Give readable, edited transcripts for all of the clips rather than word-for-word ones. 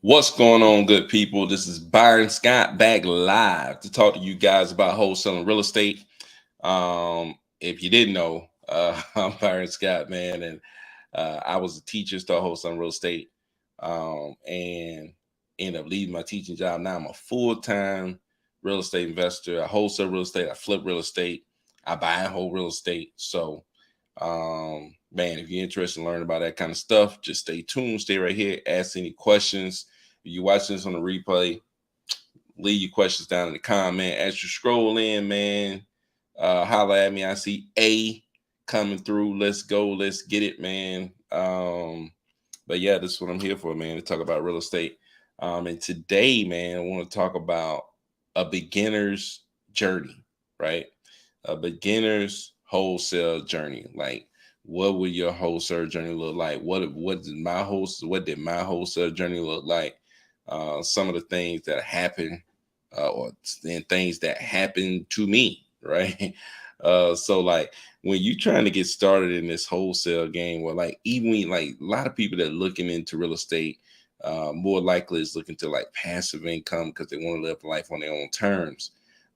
What's going on, good people? This is Byron Scott back live to talk to you guys about wholesaling real estate. If you didn't know, I'm Byron Scott, man, and I was a teacher, started wholesaling real estate, and ended up leaving my teaching job. Now I'm a full-time real estate investor. I wholesale real estate, I flip real estate, I buy and hold real estate. So man, if you're interested in learning about that kind of stuff, just stay tuned, stay right here, ask any questions. If you're watching this on the replay, leave your questions down in the comment. As you scroll in, man, holla at me. I see A coming through. Let's go, let's get it, man. But yeah, this is what I'm here for, man, to talk about real estate. And today, man, I want to talk about a beginner's journey, right? A beginner's wholesale journey. Like, what would your wholesale journey look like? What did my wholesale journey look like? Some of the things that happen, or things that happen to me, right? So like when you trying to get started in this wholesale game, or like even like a lot of people that are looking into real estate, more likely is looking to like passive income because they want to live life on their own terms.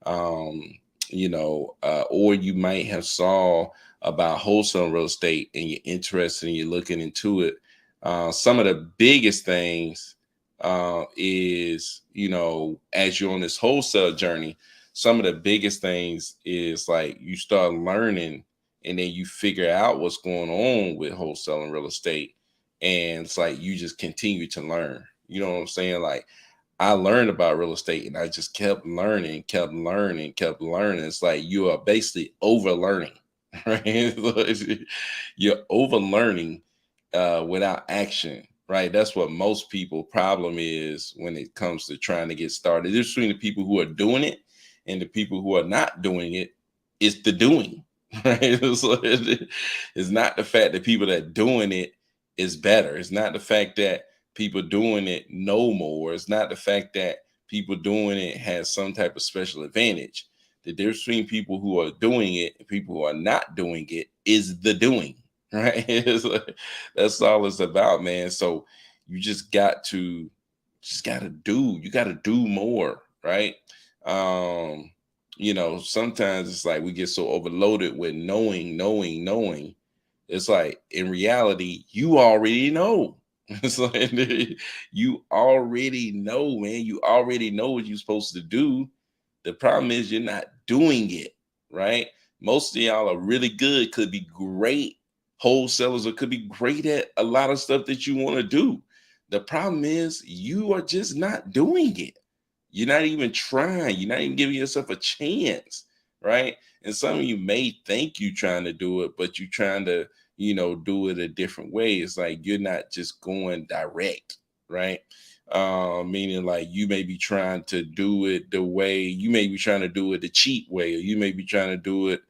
Um, or you might have saw about wholesale real estate and you're interested and you're looking into it. Some of the biggest things is, as you're on this wholesale journey, some of the biggest things is like you start learning and then you figure out what's going on with wholesale and real estate. And it's like you just continue to learn. You know what I'm saying? Like I learned about real estate and I just kept learning, kept learning, kept learning. It's like you are basically over learning, right? You're over learning without action, right? That's what most people problem is when it comes to trying to get started. There's between the people who are doing it and the people who are not doing it is the doing, right? So it's not the fact that people that doing it is better. It's not the fact that people doing it know more. It's not the fact that people doing it has some type of special advantage. The difference between people who are doing it and people who are not doing it is the doing, right? It's like, that's all it's about, man. So you you got to do more, right? Um, sometimes it's like we get so overloaded with knowing. It's like in reality, you already know. It's like you already know, man. You already know what you're supposed to do. The problem is you're not doing it, right? Most of y'all are really good, could be great wholesalers, or could be great at a lot of stuff that you want to do. The problem is you are just not doing it. You're not even trying. You're not even giving yourself a chance, right? And some of you may think you're trying to do it, but you're trying to, do it a different way. It's like you're not just going direct, right? Meaning like you may be trying to do it the way you may be trying to do it the cheap way, or you may be trying to do it,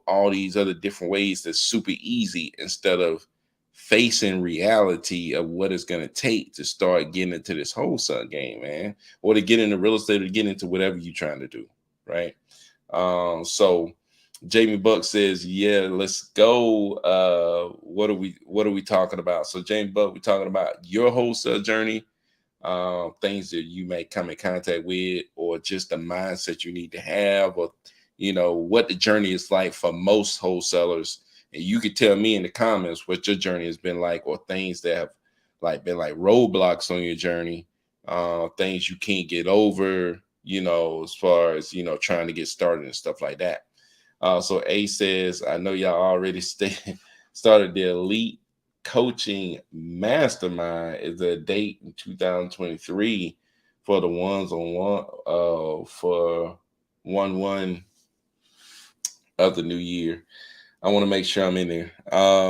all these other different ways that's super easy instead of facing reality of what it's going to take to start getting into this wholesale game, man, or to get into real estate or to get into whatever you're trying to do, right? So Jamie Buck says, "Yeah, let's go. What are we talking about?" So Jamie Buck, we're talking about your wholesale journey, things that you may come in contact with, or just the mindset you need to have, or what the journey is like for most wholesalers. And you could tell me in the comments what your journey has been like, or things that have like been like roadblocks on your journey, things you can't get over, as far as trying to get started and stuff like that. So A says, I know y'all already started the Elite Coaching Mastermind. Is a date in 2023 for the ones on one for 1/1 of the new year. I want to make sure I'm in there.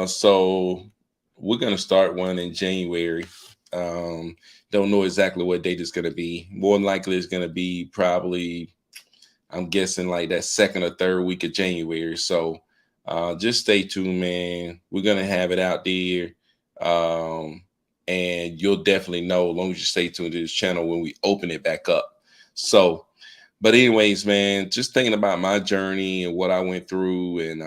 So we're gonna start one in January. Don't know exactly what date it's gonna be. More than likely, it's gonna be probably, I'm guessing, like that second or third week of January. So just stay tuned, man. We're gonna have it out there. Um, and you'll definitely know as long as you stay tuned to this channel when we open it back up. So, but anyways, man, just thinking about my journey and what I went through, and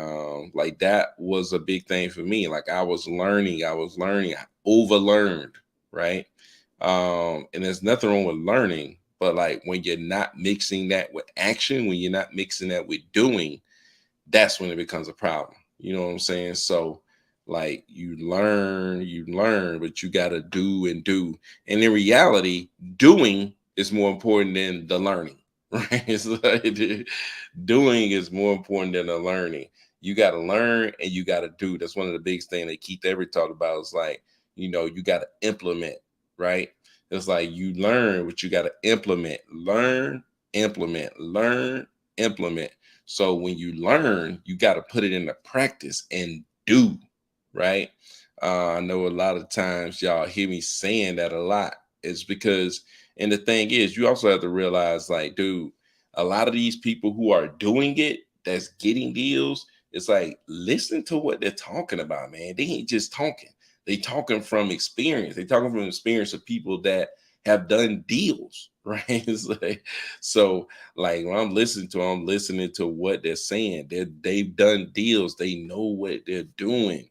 like that was a big thing for me. Like I was learning, I overlearned, right? And there's nothing wrong with learning, but like when you're not mixing that with action, when you're not mixing that with doing, that's when it becomes a problem. You know what I'm saying? So like you learn, but you got to do and do. And in reality, doing is more important than the learning, right? It's like doing is more important than the learning. You got to learn and you got to do. That's one of the biggest things that Keith Everett talked about is like, you got to implement, right? It's like you learn, but you got to implement, learn, implement. So when you learn, you got to put it into practice and do, right? I know a lot of times y'all hear me saying that a lot. It's because, and the thing is, you also have to realize, like, dude, a lot of these people who are doing it, that's getting deals, it's like, listen to what they're talking about, man. They ain't just talking. They talking from experience. They talking from experience of people that have done deals, right? It's like, so like when I'm listening to what they're saying. They've done deals. They know what they're doing.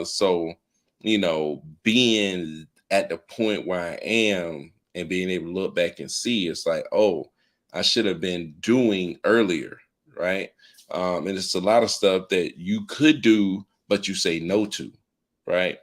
So being at the point where I am and being able to look back and see, it's like, oh, I should have been doing earlier, right? And it's a lot of stuff that you could do, but you say no to, right?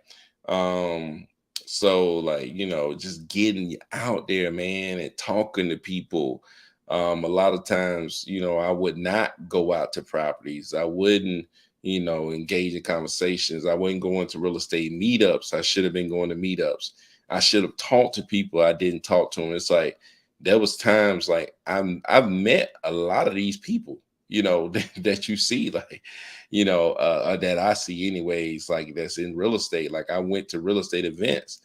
Um, so like, just getting out there, man, and talking to people. A lot of times, I would not go out to properties. I wouldn't, engage in conversations. I wouldn't go into real estate meetups. I should have been going to meetups. I should have talked to people. I didn't talk to them. It's like there was times like I've met a lot of these people, that you see, like, that I see anyways, like that's in real estate. Like I went to real estate events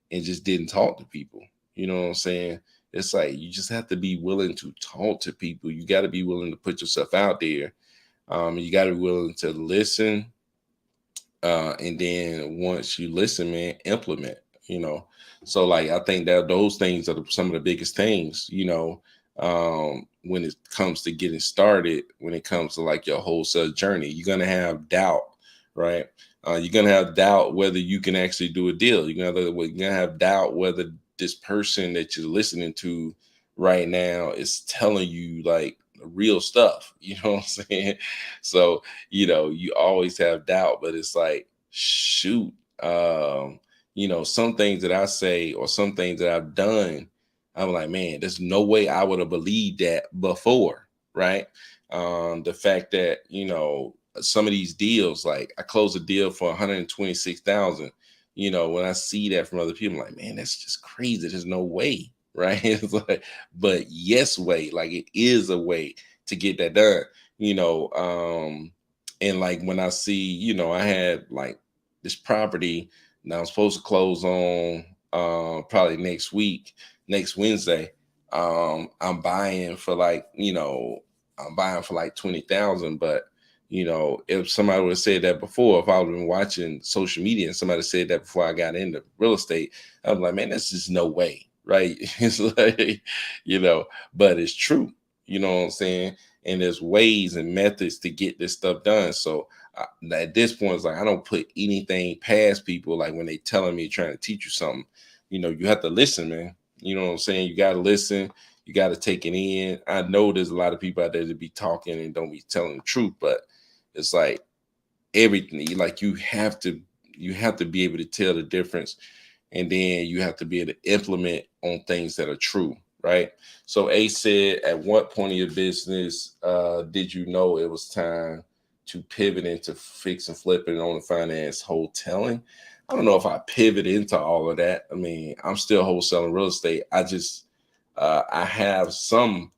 and just didn't talk to people. You know what I'm saying? It's like you just have to be willing to talk to people. You got to be willing to put yourself out there. You got to be willing to listen, and then once you listen, man, implement. You know, so like I think that those things are some of the biggest things. When it comes to getting started, when it comes to like your wholesale journey, you're gonna have doubt, right? You're gonna have doubt whether you can actually do a deal. You're gonna have doubt whether this person that you're listening to right now is telling you like real stuff. You know what I'm saying? So you always have doubt, but it's like, shoot, some things that I say or some things that I've done, I'm like, man, there's no way I would have believed that before, right? The fact that, some of these deals, like I closed a deal for 126,000. When I see that from other people, I'm like, man, that's just crazy. There's no way, right? It's like, but yes, way, like it is a way to get that done, you know. And like when I see, I had like this property now I'm supposed to close on probably next Wednesday. I'm buying for like, I'm buying for like 20,000, but if somebody would have said that before, if I would have been watching social media and somebody said that before I got into real estate, I'm like, man, that's just no way, right? It's like, but it's true, you know what I'm saying? And there's ways and methods to get this stuff done. So at this point, it's like I don't put anything past people. Like when they telling me trying to teach you something, you have to listen, man. You know what I'm saying? You got to listen. You got to take it in. I know there's a lot of people out there that be talking and don't be telling the truth, but it's like everything. Like you have to be able to tell the difference, and then you have to be able to implement on things that are true, right? So A said, at what point of your business did you know it was time to pivot into fix and flipping on the finance wholesaling? I don't know if I pivot into all of that. I mean, I'm still wholesaling real estate. I have some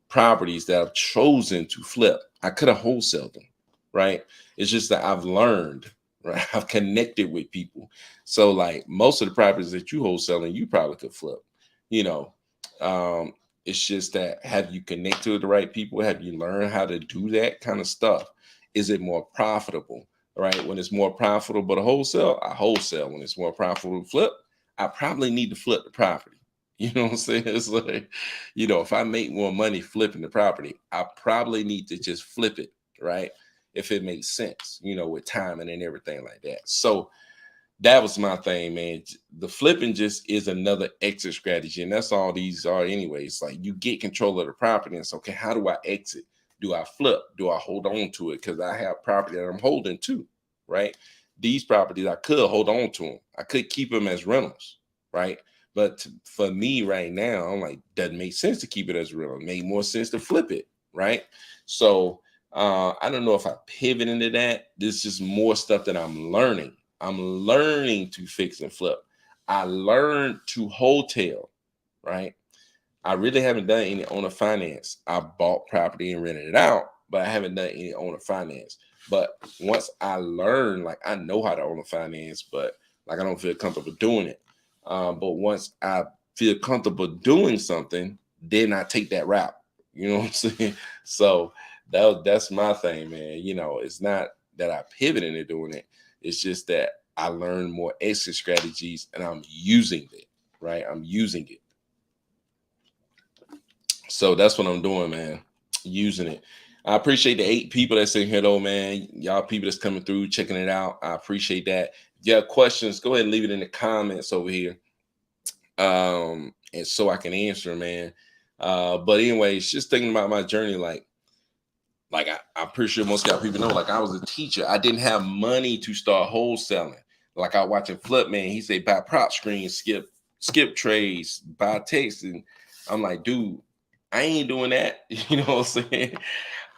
properties that I've chosen to flip. I could have wholesaled them, right? It's just that I've learned, right? I've connected with people. So like most of the properties that you wholesaling, you probably could flip, you know. Um, it's just that have you connected with the right people? Have you learned how to do that kind of stuff? Is it more profitable? Right? When it's more profitable to wholesale, I wholesale. When it's more profitable to flip, I probably need to flip the property. You know what I'm saying? It's like, if I make more money flipping the property, I probably need to just flip it, right? If it makes sense, with timing and everything like that. So that was my thing, man. The flipping just is another exit strategy, and that's all these are anyway. It's like you get control of the property, and it's okay. How do I exit? Do I flip? Do I hold on to it? Because I have property that I'm holding too, right? These properties I could hold on to them. I could keep them as rentals, right? But for me right now, I'm like, doesn't make sense to keep it as a rental. It made more sense to flip it, right? So I don't know if I pivot into that. This is more stuff that I'm learning. I'm learning to fix and flip. I learned to wholesale, right? I really haven't done any owner finance. I bought property and rented it out, but I haven't done any owner finance. But once I learn, like I know how to owner finance, but like I don't feel comfortable doing it. But once I feel comfortable doing something, then I take that route. You know what I'm saying? So that's my thing, man. You know, it's not that I pivot into doing it. It's just that I learn more exit strategies and I'm using it, right? I'm using it. So that's what I'm doing, man. Using it. I appreciate the 8 people that's in here, though, man. Y'all people that's coming through, checking it out. I appreciate that. If you have questions, go ahead and leave it in the comments over here. And so I can answer, man. But anyways, just thinking about my journey, I'm pretty sure most y'all people know, like I was a teacher. I didn't have money to start wholesaling. Like I watching Flip, man. He say buy prop screens, skip trays, buy text, and I'm like, dude, I ain't doing that. You know what I'm saying?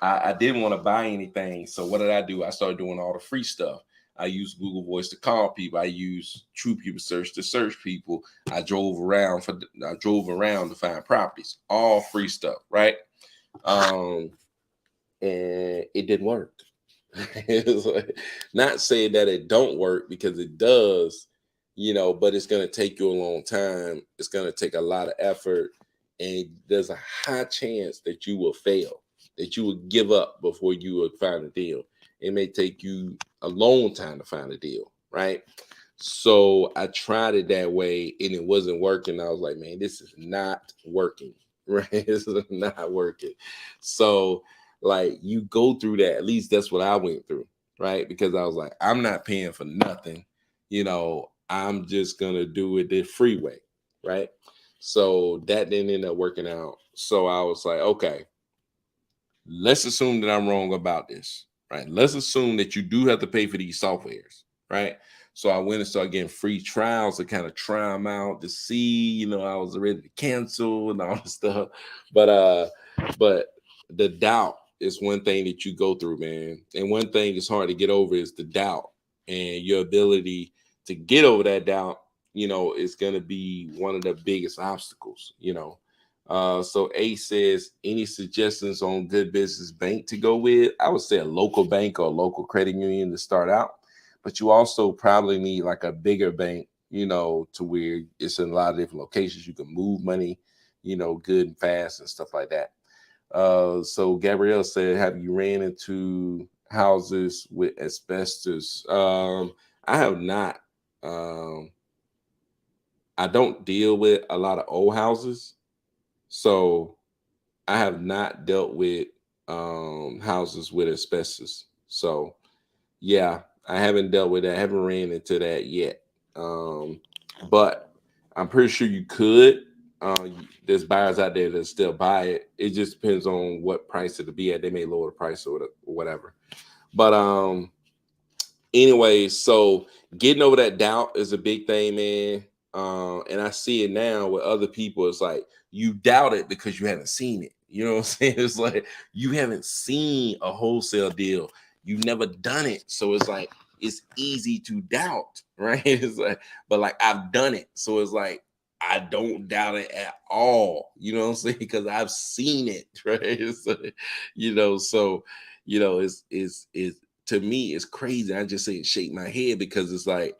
I didn't want to buy anything. So what did I do? I started doing all the free stuff. I used Google Voice to call people. I used True People Search to search people. I drove around to find properties. All free stuff, right? And it didn't work. It's like, not saying that it don't work because it does, you know, but it's going to take you a long time. It's going to take a lot of effort, and there's a high chance that you will fail, that you will give up before you will find a deal. It may take you a long time to find a deal, right? So I tried it that way and it wasn't working. I was like, man, this is not working, right? This is not working. So like you go through that. At least that's what I went through, right? Because I was like, I'm not paying for nothing. You know, I'm just gonna do it the free way, right? So that didn't end up working out. So I was like, okay, let's assume that I'm wrong about this, right? Let's assume that you do have to pay for these softwares, right? So I went and started getting free trials to kind of try them out to see, you know, I was ready to cancel and all this stuff. But the doubt is one thing that you go through, man. And one thing that's hard to get over is the doubt, and your ability to get over that doubt, you know, is going to be one of the biggest obstacles, you know. So A says, any suggestions on good business bank to go with? I would say a local bank or a local credit union to start out, but you also probably need like a bigger bank, you know, to where it's in a lot of different locations. You can move money, you know, good and fast and stuff like that. So Gabrielle said, have you ran into houses with asbestos? I have not. Um, I don't deal with a lot of old houses. So I have not dealt with houses with asbestos. So yeah, I haven't dealt with that. I haven't ran into that yet. Um, but I'm pretty sure you could. There's buyers out there that still buy it. It just depends on what price it'll be at. They may lower the price or whatever. But anyway, so getting over that doubt is a big thing, man. And I see it now with other people. It's like you doubt it because you haven't seen it. You know what I'm saying? It's like you haven't seen a wholesale deal. You've never done it. So it's like it's easy to doubt, right? It's like, but like I've done it. So it's like I don't doubt it at all. You know what I'm saying? Because I've seen it, right? It's like, you know, so you know, it's to me, it's crazy. I just say shake my head because it's like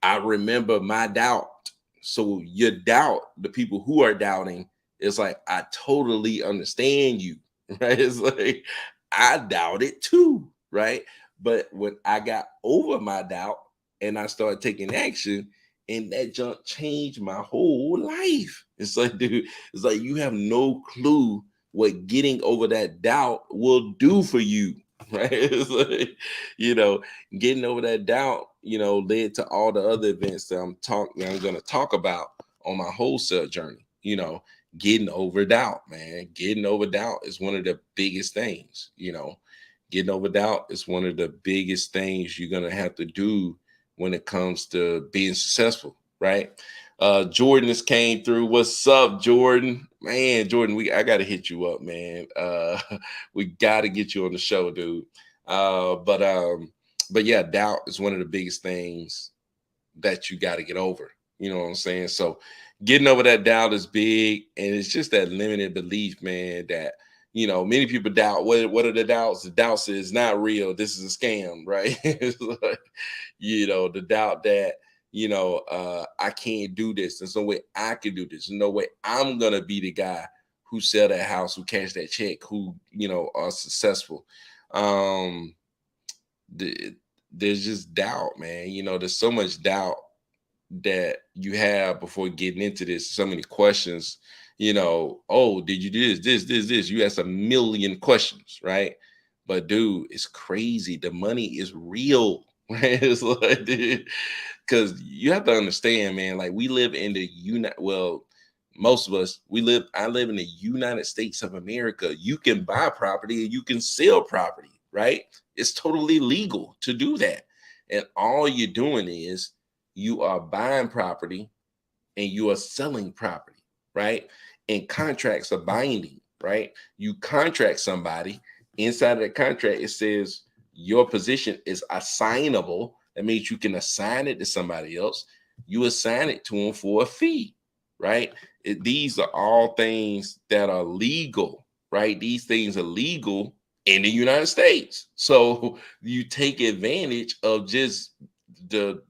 I remember my doubt. So your doubt, the people who are doubting, it's like I totally understand you, right? It's like I doubt it too, right? But when I got over my doubt and I started taking action, and that junk changed my whole life. It's like, dude, it's like you have no clue what getting over that doubt will do for you. right? It's like, you know, getting over that doubt, led to all the other events I'm gonna talk about on my wholesale journey. Getting over doubt, man. Getting over doubt is one of the biggest things. Getting over doubt is one of the biggest things you're gonna have to do when it comes to being successful, right? Jordan just came through. What's up, Jordan? Man, Jordan, I gotta hit you up, man. We gotta get you on the show, dude. But yeah, doubt is one of the biggest things that you got to get over. You know what I'm saying? So getting over that doubt is big, and it's just that limited belief, man, that many people doubt. What are the doubts? The doubts is not real. This is a scam, right? It's like, the doubt that I can't do this. There's no way I can do this. There's no way I'm gonna be the guy who sell that house, who cash that check, who are successful. Um, the, there's just doubt, man. There's so much doubt that you have before getting into this. So many questions. Oh, did you do this? You ask a million questions, right? But dude, it's crazy. The money is real, right? It's like, because you have to understand, man. Like, we live in the most of us, I live in the United States of America. You can buy property and you can sell property, right? It's totally legal to do that. And all you're doing is you are buying property and you are selling property, right? And contracts are binding, right? You contract somebody. Inside of the contract, it says your position is assignable. That means you can assign it to somebody else. You assign it to them for a fee, right? These are all things that are legal, right? These things are legal in the United States. So you take advantage of just the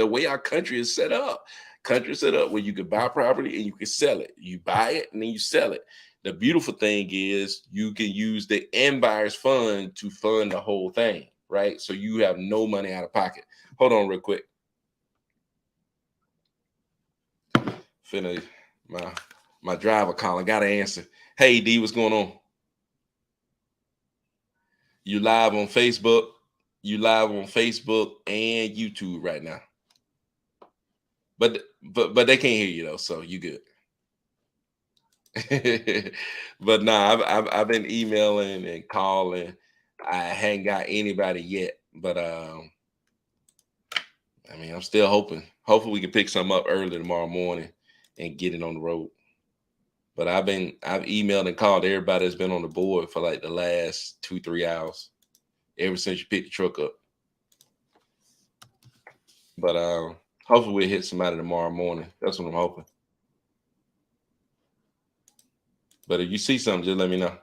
way our country is set up. Country set up where you can buy property and you can sell it. You buy it and then you sell it. The beautiful thing is you can use the end buyer's fund to fund the whole thing, right? So you have no money out of pocket. Hold on real quick. Finna my driver calling. Gotta answer. Hey D, what's going on? You live on Facebook. You live on Facebook and YouTube right now. But they can't hear you though, so you good. But nah, I've been emailing and calling. I hadn't got anybody yet, but I mean, I'm still hoping. Hopefully, we can pick something up early tomorrow morning and get it on the road. But I've emailed and called everybody that's been on the board for like the last 2-3 hours, ever since you picked the truck up. But hopefully we'll hit somebody tomorrow morning. That's what I'm hoping. But if you see something, just let me know.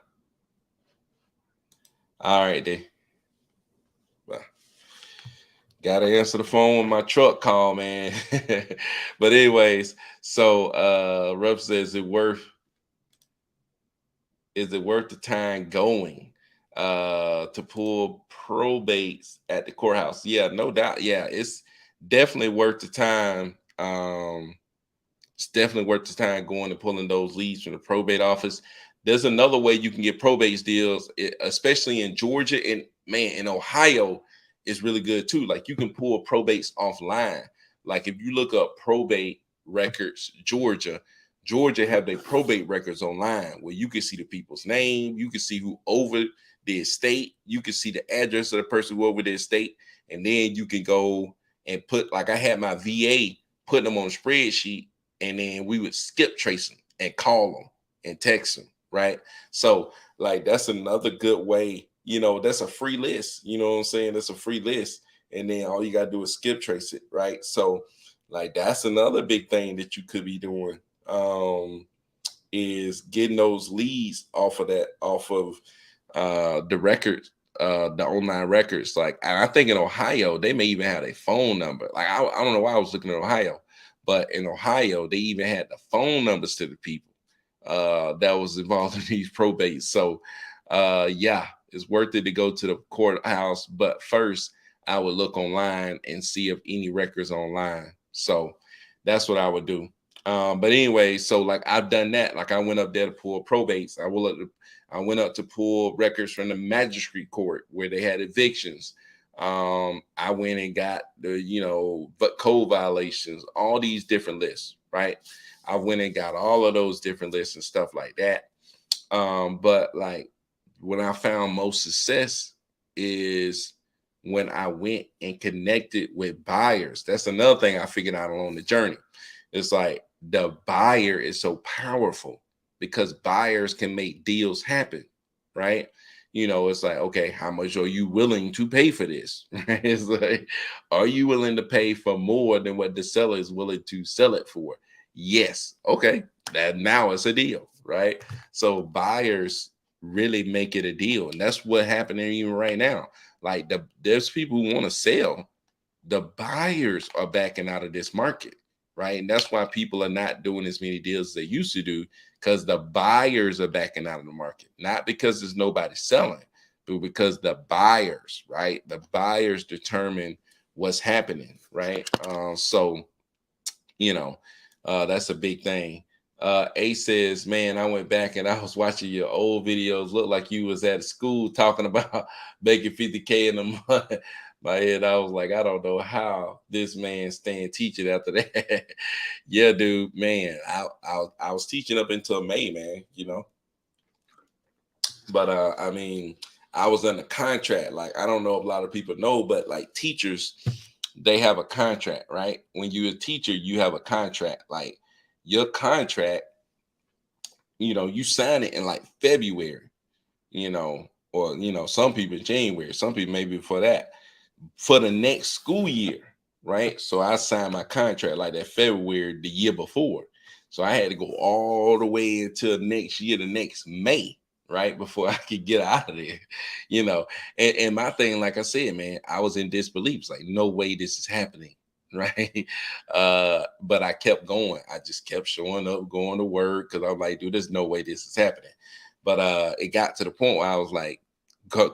All right, D. Bye. Gotta answer the phone when my truck call, man. But anyways, so Ruff says, is it worth the time going to pull probates at the courthouse? Yeah, no doubt. Yeah, it's definitely worth the time. It's definitely worth the time going and pulling those leads from the probate office. There's another way you can get probate deals, especially in Georgia, and man, in Ohio is really good too. Like, you can pull probates offline. Like, if you look up probate records, Georgia have their probate records online where you can see the people's name, you can see who over the estate, you can see the address of the person who over the estate, and then you can go and put, like, I had my VA putting them on a spreadsheet, and then we would skip trace them and call them and text them, right? So, like, that's another good way. That's a free list. You know what I'm saying? That's a free list, and then all you gotta do is skip trace it, right? So, like, that's another big thing that you could be doing, is getting those leads off of the records, the online records. Like, and I think in Ohio they may even have a phone number. Like, I don't know why I was looking at Ohio, but in Ohio they even had the phone numbers to the people that was involved in these probates. So yeah, it's worth it to go to the courthouse, but first I would look online and see if any records are online. So that's what I would do. But anyway, so like, I've done that. Like, I went up there to pull probates. I went up to pull records from the magistrate court where they had evictions. I went and got the, but code violations, all these different lists, right? I went and got all of those different lists and stuff like that. But like when I found most success is when I went and connected with buyers. That's another thing I figured out along the journey. It's like the buyer is so powerful because buyers can make deals happen, right? It's like, okay, how much are you willing to pay for this? Right? It's like, are you willing to pay for more than what the seller is willing to sell it for? Yes. Okay. That now it's a deal, right? So buyers really make it a deal. And that's what happening even right now. Like there's people who want to sell. The buyers are backing out of this market, right? And that's why people are not doing as many deals as they used to do, because the buyers are backing out of the market, not because there's nobody selling, but because the buyers, right? The buyers determine what's happening, right? So that's a big thing. A says, man, I went back and I was watching your old videos. Looked like you was at school talking about making 50K in a month. My head, I was like, I don't know how this man staying teaching after that. Yeah, dude, man, I was teaching up until May, man, But I mean, I was under contract. Like, I don't know if a lot of people know, but like teachers, they have a contract, right? When you're a teacher, you have a contract. Like your contract, you sign it in like February, or some people in January, some people maybe before that, for the next school year, right? So I signed my contract like that February the year before. So I had to go all the way until next year, the next May, right? Before I could get out of there, you know. And my thing, like I said, man, I was in disbelief. It's like, no way this is happening. Right. But I kept going. I just kept showing up, going to work because I'm like, dude, there's no way this is happening. But it got to the point where I was like,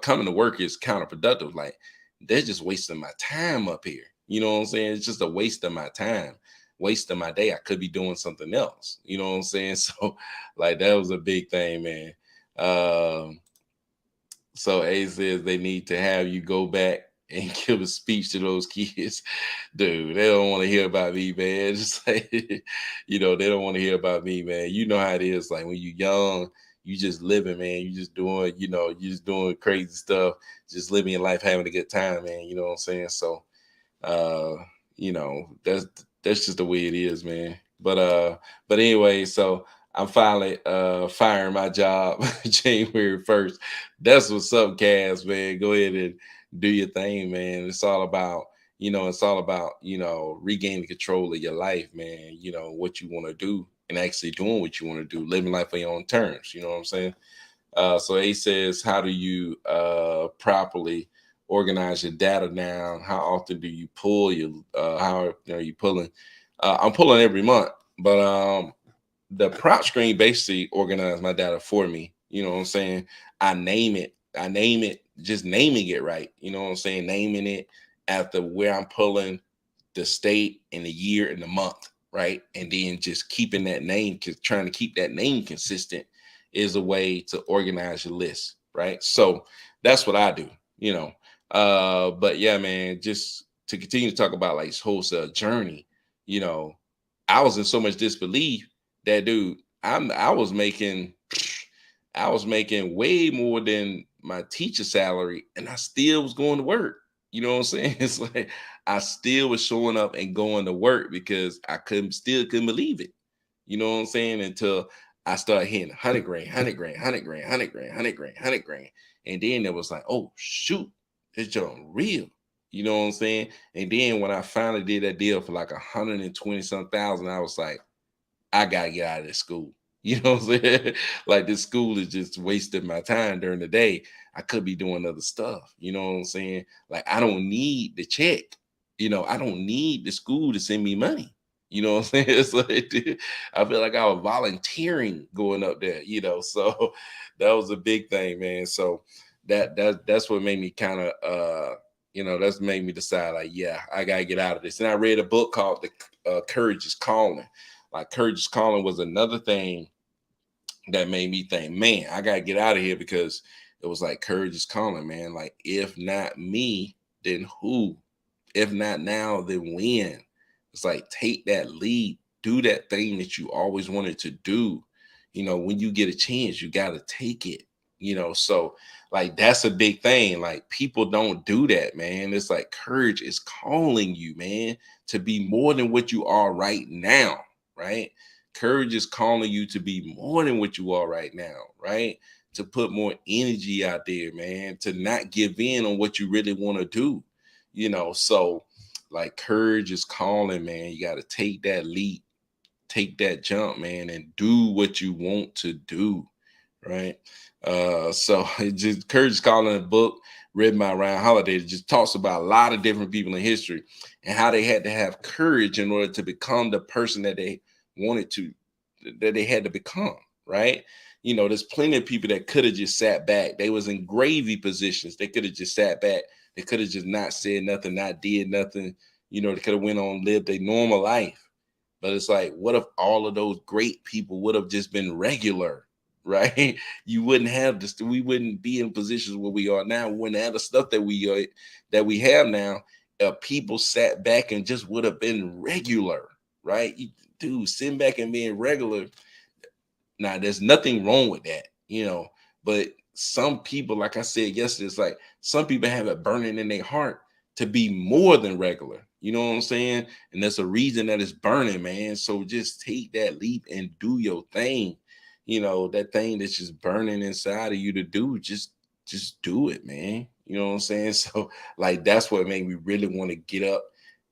coming to work is counterproductive. Like, they're just wasting my time up here. You know what I'm saying? It's just a waste of my time, waste of my day. I could be doing something else. You know what I'm saying? So, like, that was a big thing, man. Um, so A says they need to have you go back and give a speech to those kids. Dude, they don't want to hear about me, man. Just like, they don't want to hear about me, man. You know how it is. Like when you're young, you just living, man. You just doing, you just doing crazy stuff, just living your life, having a good time, man. You know what I'm saying? So uh, that's just the way it is, man. But anyway, so I'm finally firing my job January 1st. That's what's up, Cass, man. Go ahead and do your thing, man. It's all about, regaining control of your life, man. What you want to do and actually doing what you want to do, living life on your own terms. You know what I'm saying? So A says, how do you properly organize your data now? How often do you pull? How are you pulling? I'm pulling every month, but the prop screen basically organized my data for me. You know what I'm saying? I name it. I name it, just naming it right. You know what I'm saying? Naming it after where I'm pulling, the state and the year and the month, right? And then just keeping that name, trying to keep that name consistent is a way to organize your list, right? So that's what I do, But yeah, man, just to continue to talk about like this wholesale journey, you know, I was in so much disbelief that dude, I was making way more than my teacher salary, and I still was going to work. You know what I'm saying? It's like I still was showing up and going to work because I couldn't believe it. You know what I'm saying? Until I started hitting 100 grand, 100 grand, 100 grand, 100 grand, 100 grand, 100 grand. And then it was like, oh shoot, it's just real. You know what I'm saying? And then when I finally did that deal for like 120 some thousand, I was like, I gotta get out of this school. You know what I'm saying? Like this school is just wasting my time during the day. I could be doing other stuff. You know what I'm saying? Like I don't need the check. I don't need the school to send me money. You know what I'm saying? It's like, dude, I feel like I was volunteering going up there, So that was a big thing, man. So that's what made me kind of that's made me decide like, yeah, I gotta get out of this. And I read a book called The Courage is Calling. Like Courage is Calling was another thing that made me think, man, I gotta get out of here, because it was like courage is calling, man. Like, if not me, then who? If not now, then when? It's like, take that lead, do that thing that you always wanted to do. When you get a chance, you gotta take it. So like that's a big thing. Like, people don't do that, man. It's like courage is calling you, man, to be more than what you are right now, right? Courage is calling you to be more than what you are right now, right? To put more energy out there, man, to not give in on what you really want to do, So, like, courage is calling, man. You got to take that leap, take that jump, man, and do what you want to do, right? So it just Courage is Calling, a book written by Ryan Holiday. It just talks about a lot of different people in history and how they had to have courage in order to become the person that they wanted to, that they had to become, right? There's plenty of people that could have just sat back. They was in gravy positions. They could have just sat back. They could have just not said nothing, not did nothing. They could have went on, lived a normal life. But it's like, what if all of those great people would have just been regular, right? You wouldn't have this. We wouldn't be in positions where we are now. We wouldn't have the stuff that we have now. People sat back and just would have been regular, right? Dude, sitting back and being regular. Now, there's nothing wrong with that. But some people, like I said yesterday, it's like some people have it burning in their heart to be more than regular. You know what I'm saying? And there's a reason that it's burning, man. So just take that leap and do your thing. That thing that's just burning inside of you to do, just do it, man. You know what I'm saying? So, like, that's what made me really want to get up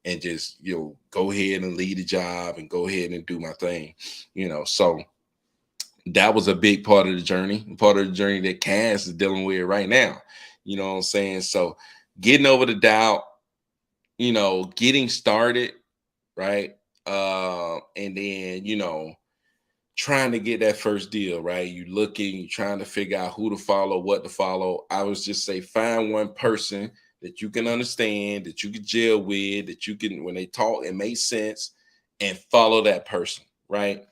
and just, go ahead and lead the job and go ahead and do my thing. So that was a big part of the journey that Cass is dealing with right now. You know what I'm saying? So, getting over the doubt, getting started, right? And then, trying to get that first deal, right? You looking, you trying to figure out who to follow, what to follow. I was just say, find one person that you can understand, that you can gel with, that you can, when they talk, it makes sense, and follow that person, right?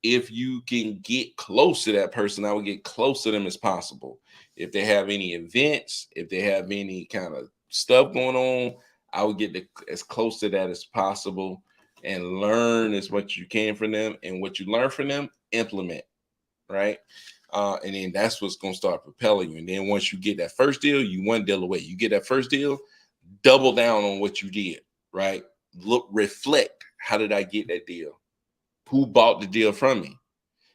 If you can get close to that person, I would get close to them as possible. If they have any events, if they have any kind of stuff going on, I would get as close to that as possible and learn as much you can from them. And what you learn from them, implement, right? And then that's what's going to start propelling you. And then once you get that first deal, you one deal away. You get that first deal, double down on what you did, right? Look, reflect. How did I get that deal? Who bought the deal from me?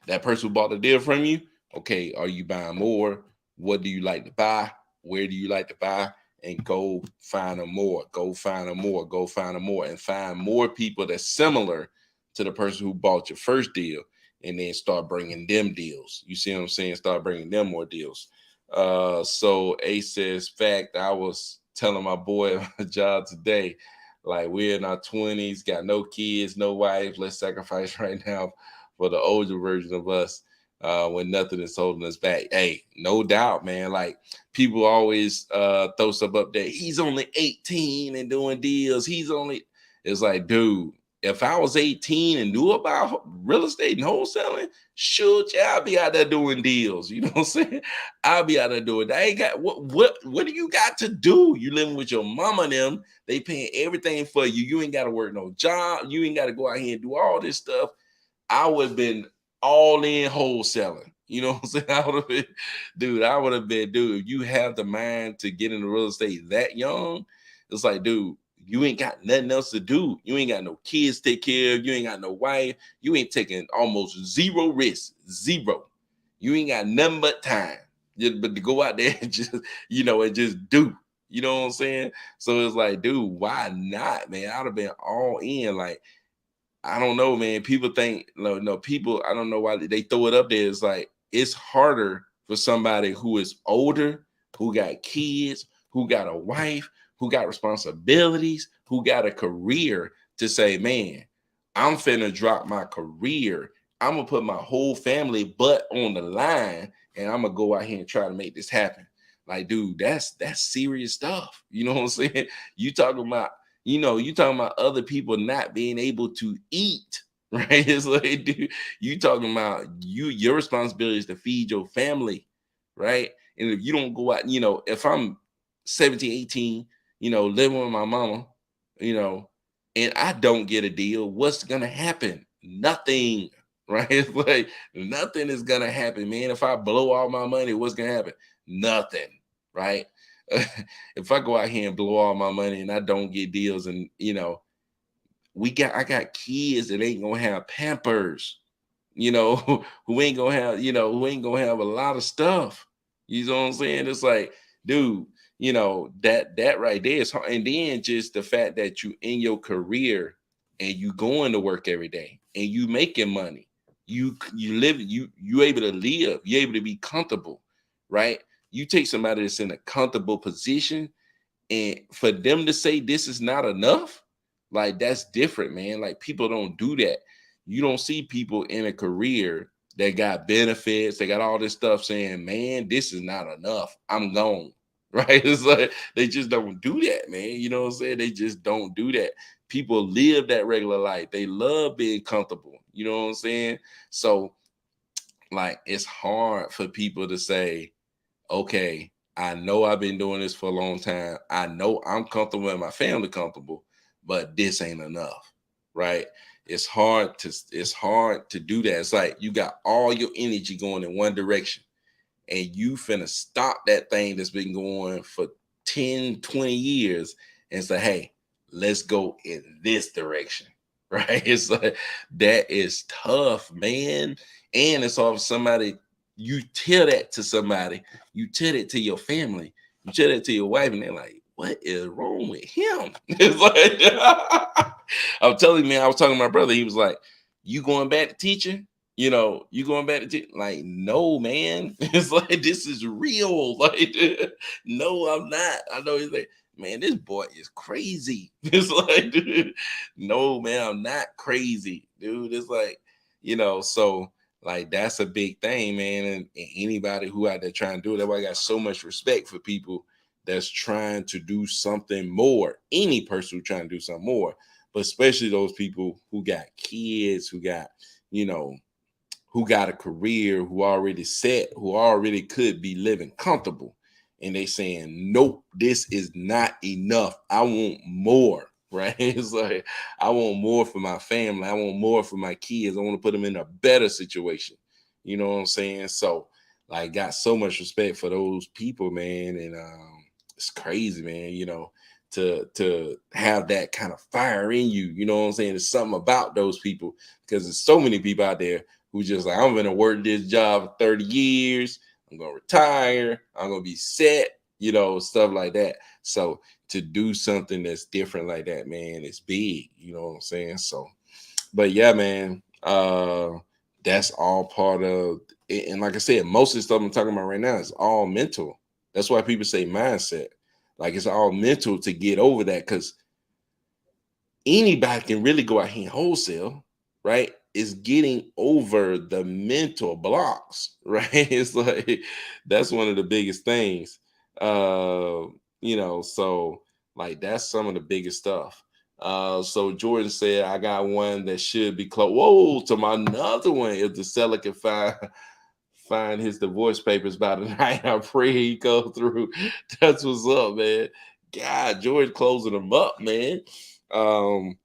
That person who bought the deal from you. Okay, are you buying more? What do you like to buy? Where do you like to buy? And go find them more. Go find them more. Go find them more. And find more people that's similar to the person who bought your first deal. And then start bringing them deals. You see what I'm saying? Start bringing them more deals. So A says, fact, I was telling my boy at my job today, like, we're in our 20s, got no kids, no wife. Let's sacrifice right now for the older version of us, when nothing is holding us back. Hey, no doubt, man. Like, people always throw stuff up there. He's only 18 and doing deals. It's like, dude, if I was 18 and knew about real estate and wholesaling, shoot, yeah, I'll be out there doing deals. You know what I'm saying? I'll be out there doing that. I ain't got what do you got to do? You living with your mama and them, they paying everything for you. You ain't got to work no job. You ain't got to go out here and do all this stuff. I would have been all in wholesaling. You know what I'm saying? I would have been, dude, if you have the mind to get into real estate that young, it's like, dude, you ain't got nothing else to do. You ain't got no kids to take care of. You ain't got no wife. You ain't taking almost zero risk. Zero. You ain't got nothing but time. But to go out there and just, and just do. You know what I'm saying? So it's like, dude, why not, man? I'd have been all in. Like, I don't know, man. People think, no, people, I don't know why they throw it up there. It's like, it's harder for somebody who is older, who got kids, who got a wife, who got responsibilities, who got a career, to say, man, I'm finna drop my career. I'm gonna put my whole family butt on the line, and I'm gonna go out here and try to make this happen. Like, dude, that's serious stuff. You know what I'm saying? You talking about other people not being able to eat, right? It's like, dude, you talking about your responsibility is to feed your family, right? And if you don't go out, if I'm 17, 18, living with my mama, you know, and I don't get a deal, what's gonna happen? Nothing, right? It's like nothing is gonna happen, man. If I blow all my money, what's gonna happen? Nothing, right? If I go out here and blow all my money and I don't get deals, and I got kids that ain't gonna have Pampers, who ain't gonna have a lot of stuff. You know what I'm saying? It's like, dude, that right there is hard. And then just the fact that you in your career and you going to work every day and you making money, you live, you able to live, you able to be comfortable, right? You take somebody that's in a comfortable position, and for them to say this is not enough, like that's different, man. Like people don't do that. You don't see people in a career that got benefits, they got all this stuff saying, man, this is not enough. I'm gone. Right? It's like they just don't do that, man. You know what I'm saying? They just don't do that. People live that regular life. They love being comfortable. You know what I'm saying? So, like, it's hard for people to say, okay, I know I've been doing this for a long time. I know I'm comfortable and my family comfortable, but this ain't enough, right? It's hard to do that. It's like you got all your energy going in one direction and you finna stop that thing that's been going for 10, 20 years and say, hey, let's go in this direction. Right? It's like that is tough, man. And it's all somebody, you tell that to somebody, you tell it to your family, you tell it to your wife, and they're like, what is wrong with him? It's like I'm telling you, man, I was talking to my brother, he was like, you going back to teaching? You going back to like, no, man. It's like this is real. Like, no, I'm not. I know he's like, man, this boy is crazy. It's like, dude, no, man, I'm not crazy, dude. It's like, so like that's a big thing, man. And anybody who out there trying to do it, that's why I got so much respect for people that's trying to do something more. Any person who trying to do something more, but especially those people who got kids, you know, who got a career, who already set, who already could be living comfortable. And they saying, nope, this is not enough. I want more. Right. It's like, I want more for my family. I want more for my kids. I want to put them in a better situation. You know what I'm saying? So, like, got so much respect for those people, man. And it's crazy, man, to have that kind of fire in you. You know what I'm saying? There's something about those people because there's so many people out there who just like, I'm gonna work this job for 30 years, I'm gonna retire, I'm gonna be set, stuff like that. So to do something that's different like that, man, it's big, you know what I'm saying? So, but yeah, man, that's all part of it. And like I said, most of the stuff I'm talking about right now is all mental. That's why people say mindset. Like it's all mental to get over that because anybody can really go out here and wholesale, right? Is getting over the mental blocks, right? It's like that's one of the biggest things. So like that's some of the biggest stuff. So Jordan said, I got one that should be close. Whoa, to my another one. If the seller can find his divorce papers by the night, I pray he go through. That's what's up, man. God, George closing them up, man. Um,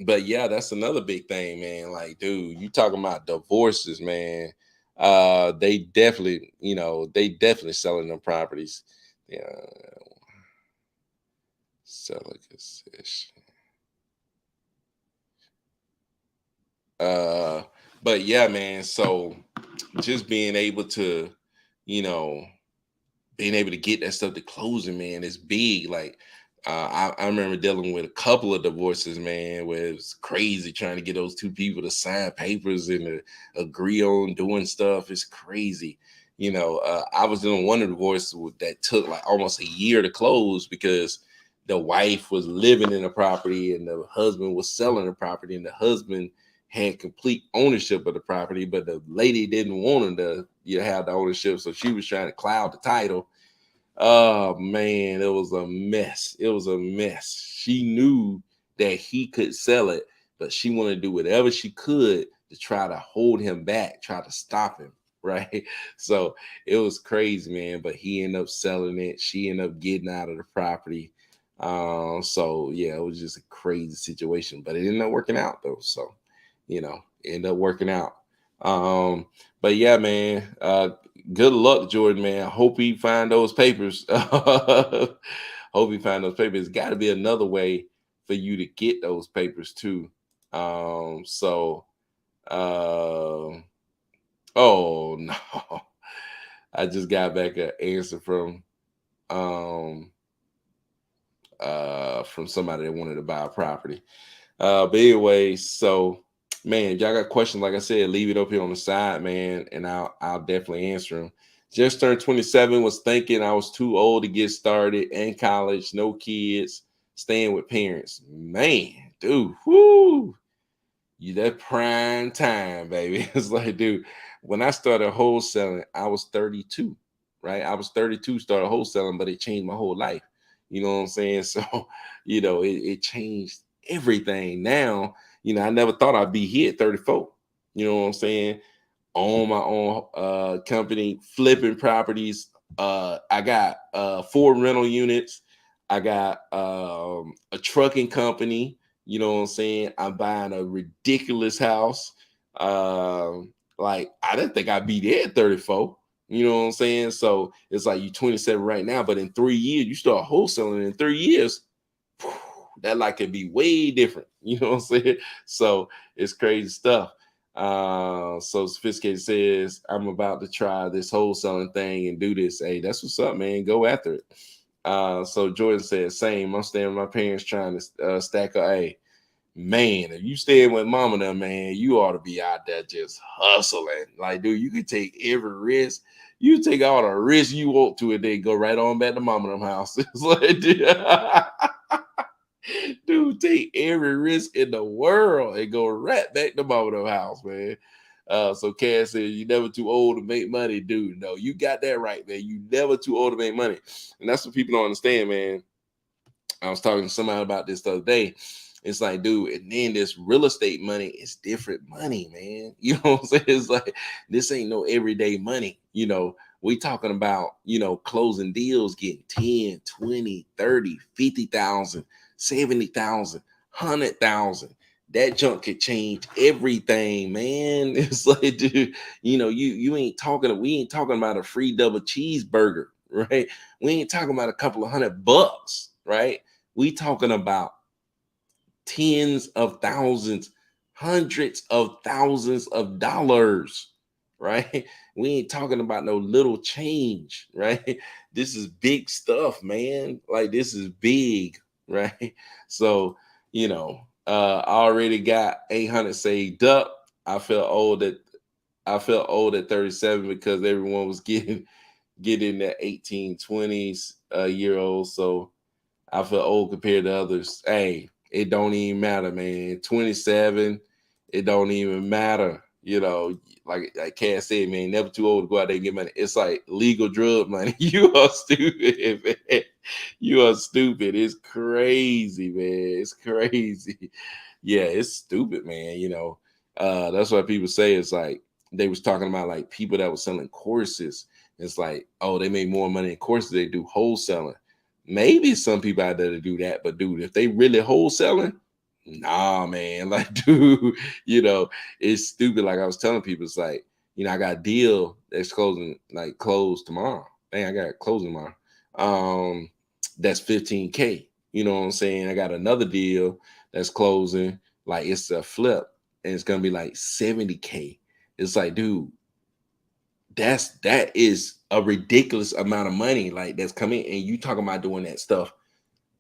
but yeah, that's another big thing, man. Like, dude, you talking about divorces, man. They definitely selling them properties. Yeah, selling concession. Uh, but yeah, man. So just being able to, you know, being able to get that stuff to closing, man, is big. Like, I remember dealing with a couple of divorces, man, where it was crazy trying to get those two people to sign papers and to agree on doing stuff. It's crazy. I was doing one of the divorces that took like almost a year to close because the wife was living in the property and the husband was selling the property, and the husband had complete ownership of the property, but the lady didn't want him to have the ownership, so she was trying to cloud the title. Oh man, it was a mess. It was a mess. She knew that he could sell it, but she wanted to do whatever she could to try to hold him back, try to stop him, right? So it was crazy, man. But he ended up selling it. She ended up getting out of the property. So yeah, it was just a crazy situation, but it ended up working out though. So, it ended up working out. Um, but yeah, man, good luck, Jordan, man. I hope he find those papers. Hope he find those papers. Got to be another way for you to get those papers too. So, oh no, I just got back an answer um from somebody that wanted to buy a property. But anyway, so man, if y'all got questions, like I said, leave it up here on the side, man, and I'll definitely answer them. Just turned 27, was thinking I was too old to get started in college, no kids, staying with parents. Man, dude, whoo, you that prime time, baby. It's like, dude, when I started wholesaling, I was 32, right? I was 32, started wholesaling, but it changed my whole life. You know what I'm saying? So, it changed everything. Now, I never thought I'd be here at 34. You know what I'm saying? Own my own company, flipping properties. I got 4 rental units. I got a trucking company. You know what I'm saying? I'm buying a ridiculous house. Like I didn't think I'd be there at 34. You know what I'm saying? So it's like you 27 right now, but in 3 years, you start wholesaling in 3 years. That like could be way different. You know what I'm saying? So it's crazy stuff. So Sophisticated says, I'm about to try this wholesaling thing and do this. Hey, that's what's up, man. Go after it. So Jordan said, same. I'm staying with my parents trying to stack up. Hey, man, if you staying with mama now, man, you ought to be out there just hustling. Like, dude, you can take every risk. You take all the risks you want to, and then go right on back to mama them house. It's like, dude, take every risk in the world and go right back to mama them house, man. So Cass says you never too old to make money, dude. No, you got that right, man. You never too old to make money. And that's what people don't understand, man. I was talking to somebody about this the other day. It's like, dude, and then this real estate money is different money, man. You know what I'm saying? It's like this ain't no everyday money. We talking about, closing deals, getting 10, 20, 30, 50,000, 70,000, 100,000. That junk could change everything, man. It's like, dude, you ain't talking, we ain't talking about a free double cheeseburger, right? We ain't talking about a couple of $100, right? We talking about tens of thousands, hundreds of thousands of dollars, right? We ain't talking about no little change, right? This is big stuff, man. Like this is big, right? So, I already got 800 saved up. I felt old at 37 because everyone was getting that 18, 20s year old. So I feel old compared to others. Hey, it don't even matter, man. 27, it don't even matter. Like Cass said, man, never too old to go out there and get money. It's like legal drug money. You are stupid, man. You are stupid. It's crazy, man. It's crazy. Yeah, it's stupid, man. That's why people say it's like they was talking about like people that were selling courses. It's like, oh, they make more money in courses. They do wholesaling. Maybe some people out there to do that, but dude, if they really wholesaling, nah, man. Like, dude, it's stupid. Like I was telling people, it's like, I got a deal that's closed tomorrow. Dang, I got it closing tomorrow. That's 15K. You know what I'm saying? I got another deal that's closing, like it's a flip, and it's gonna be like 70K. It's like, dude, that is a ridiculous amount of money like that's coming, and you talking about doing that stuff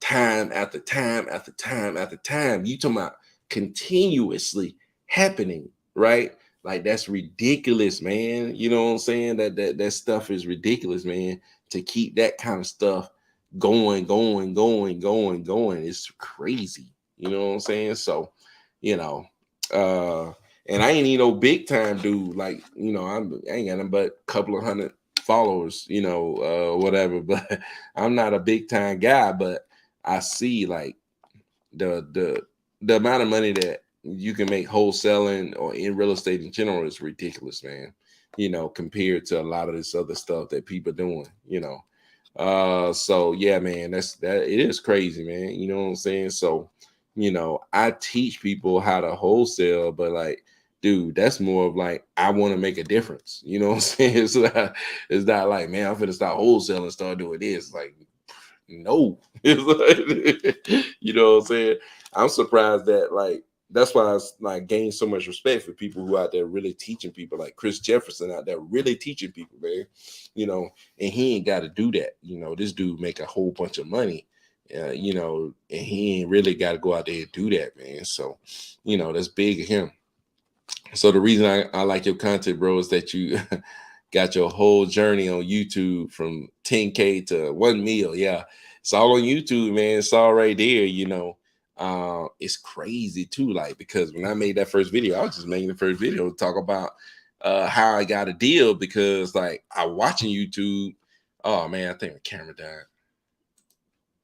time after time after time after time. You talking about continuously happening, right? Like that's ridiculous, man. You know what I'm saying? That stuff is ridiculous, man. To keep that kind of stuff going, going, going, going, going, it's crazy. You know what I'm saying? So, you know, uh, and I ain't no big time dude. Like, I ain't got nothing but a couple of hundred followers, whatever. But I'm not a big time guy. But I see like the amount of money that you can make wholesaling or in real estate in general is ridiculous, man. Compared to a lot of this other stuff that people doing. So yeah, man, that it is crazy, man. You know what I'm saying? So, I teach people how to wholesale, but like, dude, that's more of like I want to make a difference. You know what I'm saying? It's not like, man, I'm finna start wholesaling and start doing this. Like, no. You know what I'm saying? I'm surprised that like that's why I like gained so much respect for people who out there really teaching people, like Chris Jefferson out there really teaching people, man. And he ain't got to do that. This dude make a whole bunch of money, and he ain't really got to go out there and do that, man. So, that's big of him. So the reason I like your content, bro, is that you got your whole journey on YouTube from 10K to 1 mil. Yeah, it's all on YouTube, man. It's all right there. It's crazy too. Like, because when I made that first video, I was just making the first video to talk about how I got a deal, because like I watching YouTube. Oh man, I think the camera died.